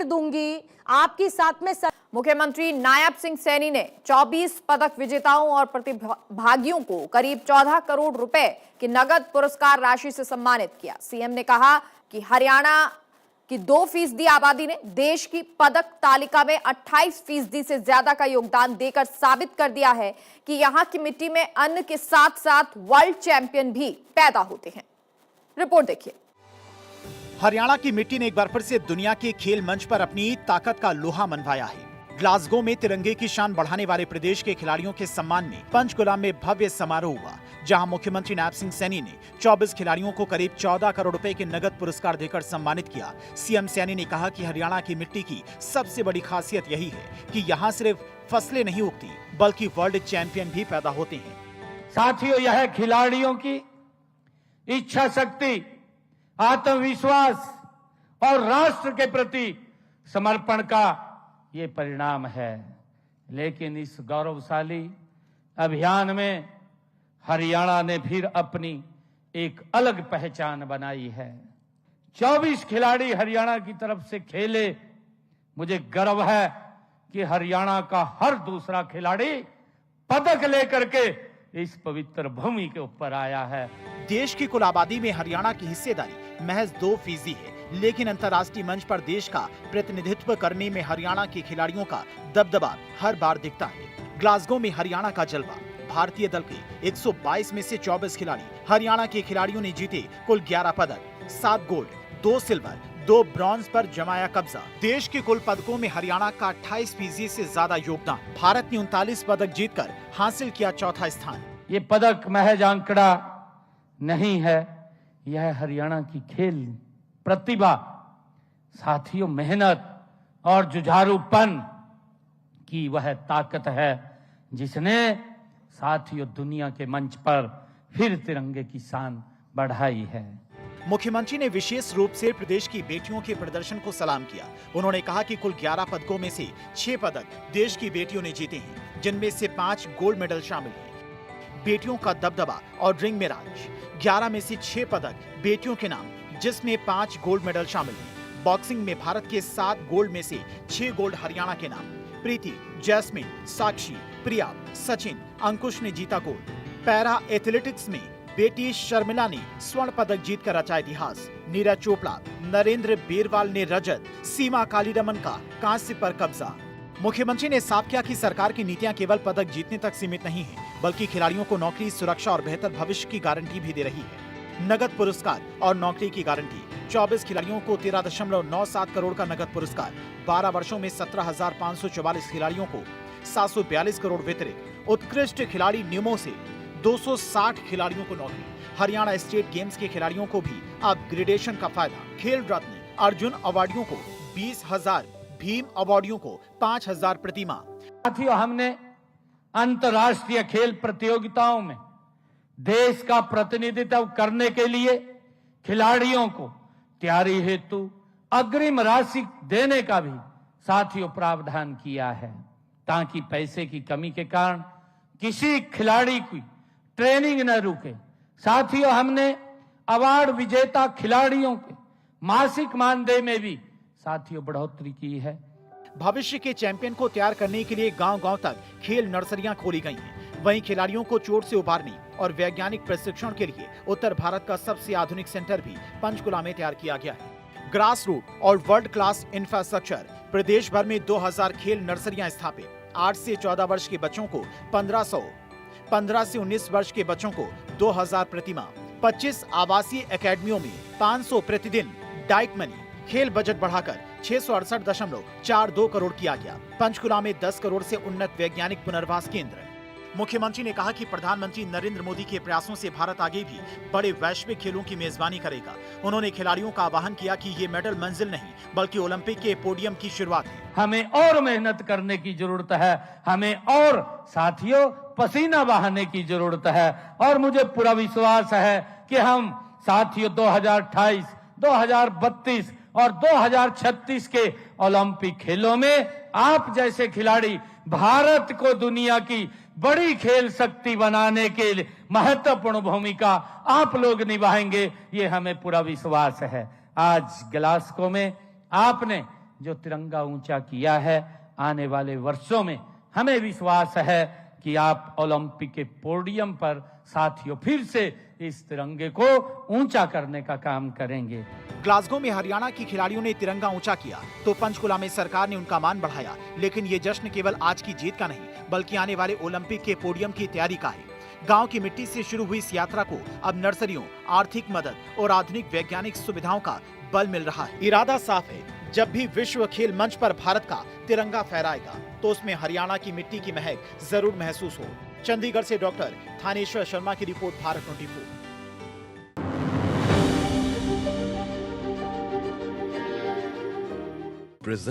Update दूंगी आपकी साथ में। मुख्यमंत्री नायब सिंह सैनी ने 24 पदक विजेताओं और प्रतिभागियों को करीब 14 करोड़ रुपए की नगद पुरस्कार राशि से सम्मानित किया। सीएम ने कहा कि हरियाणा की 2% आबादी ने देश की पदक तालिका में 28% से ज्यादा का योगदान देकर साबित कर दिया है कि यहां की मिट्टी में अन्न के साथ साथ वर्ल्ड चैंपियन भी पैदा होते हैं। रिपोर्ट देखिए। हरियाणा की मिट्टी ने एक बार फिर से दुनिया के खेल मंच पर अपनी ताकत का लोहा मनवाया है। ग्लासगो में तिरंगे की शान बढ़ाने वाले प्रदेश के खिलाड़ियों के सम्मान में पंचकुला में भव्य समारोह हुआ, जहां मुख्यमंत्री नायब सिंह सैनी ने 24 खिलाड़ियों को करीब 14 करोड़ रुपए के नगद पुरस्कार देकर सम्मानित किया। सीएम सैनी ने कहा कि हरियाणा की मिट्टी की सबसे बड़ी खासियत यही है कि यहाँ सिर्फ फसलें नहीं उगती बल्कि वर्ल्ड चैंपियन भी पैदा होते हैं। साथियों, यह खिलाड़ियों की इच्छा शक्ति, आत्मविश्वास और राष्ट्र के प्रति समर्पण का ये परिणाम है। लेकिन इस गौरवशाली अभियान में हरियाणा ने फिर अपनी एक अलग पहचान बनाई है। 24 खिलाड़ी हरियाणा की तरफ से खेले। मुझे गर्व है कि हरियाणा का हर दूसरा खिलाड़ी पदक लेकर के इस पवित्र भूमि के ऊपर आया है। देश की कुल आबादी में हरियाणा की हिस्सेदारी महज 2% है, लेकिन अंतर्राष्ट्रीय मंच पर देश का प्रतिनिधित्व करने में हरियाणा के खिलाड़ियों का दबदबा हर बार दिखता है। ग्लासगो में हरियाणा का जलवा। भारतीय दल के 122 में से 24 खिलाड़ी हरियाणा के खिलाड़ियों ने जीते कुल 11 पदक, 7 गोल्ड, 2 सिल्वर, 2 ब्रॉन्ज पर जमाया कब्जा। देश के कुल पदकों में हरियाणा का 28% से ज्यादा योगदान। भारत ने 39 पदक जीतकर हासिल किया चौथा स्थान। ये पदक महज आंकड़ा नहीं है, यह हरियाणा की खेल प्रतिभा, साथियों मेहनत और जुझारूपन की वह ताकत है जिसने साथियों दुनिया के मंच पर फिर तिरंगे की शान बढ़ाई है। मुख्यमंत्री ने विशेष रूप से प्रदेश की बेटियों के प्रदर्शन को सलाम किया। उन्होंने कहा कि कुल 11 पदकों में से 6 पदक देश की बेटियों ने जीते हैं, जिनमें से 5 गोल्ड मेडल शामिल हैं। बेटियों का दबदबा और रिंग में राज। 11 में से 6 पदक बेटियों के नाम, जिसमें 5 गोल्ड मेडल शामिल हैं। बॉक्सिंग में भारत के 7 गोल्ड में से 6 गोल्ड हरियाणा के नाम। प्रीति, जैस्मिन, साक्षी, प्रिया, सचिन, अंकुश ने जीता गोल्ड। पैरा एथलेटिक्स में बेटी शर्मिला ने स्वर्ण पदक जीतकर रचा इतिहास। नीरज चोपड़ा, नरेंद्र बेरवाल ने रजत, सीमा कालीरमन का कांस्य पर कब्जा। मुख्यमंत्री ने साफ किया कि सरकार की नीतियां केवल पदक जीतने तक सीमित नहीं है, बल्कि खिलाड़ियों को नौकरी, सुरक्षा और बेहतर भविष्य की गारंटी भी दे रही है। नगद पुरस्कार और नौकरी की गारंटी। 24 खिलाड़ियों को 13.97 करोड़ का नगद पुरस्कार। 12 वर्षों में 17,544 खिलाड़ियों को 742 करोड़ वितरित। उत्कृष्ट खिलाड़ी नियमों से 260 खिलाड़ियों को नौकरी। हरियाणा स्टेट गेम्स के खिलाड़ियों को भी अपग्रेडेशन का फायदा। खेल रत्न अर्जुन अवार्डियों को 20,000, भीम अवार्डियों को 5,000 प्रतिमा। साथियों, हमने अंतर्राष्ट्रीय खेल प्रतियोगिताओं में देश का प्रतिनिधित्व करने के लिए खिलाड़ियों को तैयारी हेतु अग्रिम राशि देने का भी साथियों प्रावधान किया है, ताकि पैसे की कमी के कारण किसी खिलाड़ी की ट्रेनिंग न रुके। साथियों, हमने अवार्ड विजेता खिलाड़ियों के मासिक मानदेय में भी साथियों बढ़ोतरी की है। भविष्य के चैंपियन को तैयार करने के लिए गांव-गांव तक खेल नर्सरियां खोली गई हैं। वहीं खिलाड़ियों को चोट से उबारने और वैज्ञानिक प्रशिक्षण के लिए उत्तर भारत का सबसे आधुनिक सेंटर भी पंचकुला में तैयार किया गया है। ग्रास रूट और वर्ल्ड क्लास इंफ्रास्ट्रक्चर। प्रदेश भर में 2000 खेल नर्सरियां स्थापित। 8 से 14 वर्ष के बच्चों को 1500, 15 से 19 वर्ष के बच्चों को 2000 प्रतिमा। 25 आवासीय एकेडमियों में 500 प्रतिदिन डाइट मनी। खेल बजट बढ़ाकर 668.42 करोड़ किया गया। पंचकुला में 10 करोड़ से उन्नत वैज्ञानिक पुनर्वास केंद्र। मुख्यमंत्री ने कहा कि प्रधानमंत्री नरेंद्र मोदी के प्रयासों से भारत आगे भी बड़े वैश्विक खेलों की मेजबानी करेगा। उन्होंने खिलाड़ियों का आह्वान किया कि ये मेडल मंजिल नहीं बल्कि ओलंपिक के पोडियम की शुरुआत है। हमें और मेहनत करने की जरूरत है, हमें और साथियों पसीना बहाने की जरूरत है। और मुझे पूरा विश्वास है कि हम साथियों 2028, 2032 और 2036 के ओलंपिक खेलों में आप जैसे खिलाड़ी भारत को दुनिया की बड़ी खेल शक्ति बनाने के लिए महत्वपूर्ण भूमिका आप लोग निभाएंगे, ये हमें पूरा विश्वास है। आज ग्लासगो में आपने जो तिरंगा ऊंचा किया है। आने वाले वर्षों में हमें विश्वास है कि आप ओलंपिक के पोडियम पर साथियों फिर से इस तिरंगे को ऊंचा करने का काम करेंगे। ग्लासगो में हरियाणा की खिलाड़ियों ने तिरंगा ऊंचा किया तो पंचकुला में सरकार ने उनका मान बढ़ाया। लेकिन ये जश्न केवल आज की जीत का नहीं बल्कि आने वाले ओलंपिक के पोडियम की तैयारी का है। गांव की मिट्टी से शुरू हुई इस यात्रा को अब नर्सरियों, आर्थिक मदद और आधुनिक वैज्ञानिक सुविधाओं का बल मिल रहा है। इरादा साफ है, जब भी विश्व खेल मंच पर भारत का तिरंगा फहराएगा तो उसमें हरियाणा की मिट्टी की महक जरूर महसूस हो। चंडीगढ़ से डॉक्टर थानेश्वर शर्मा की रिपोर्ट, भारत 24।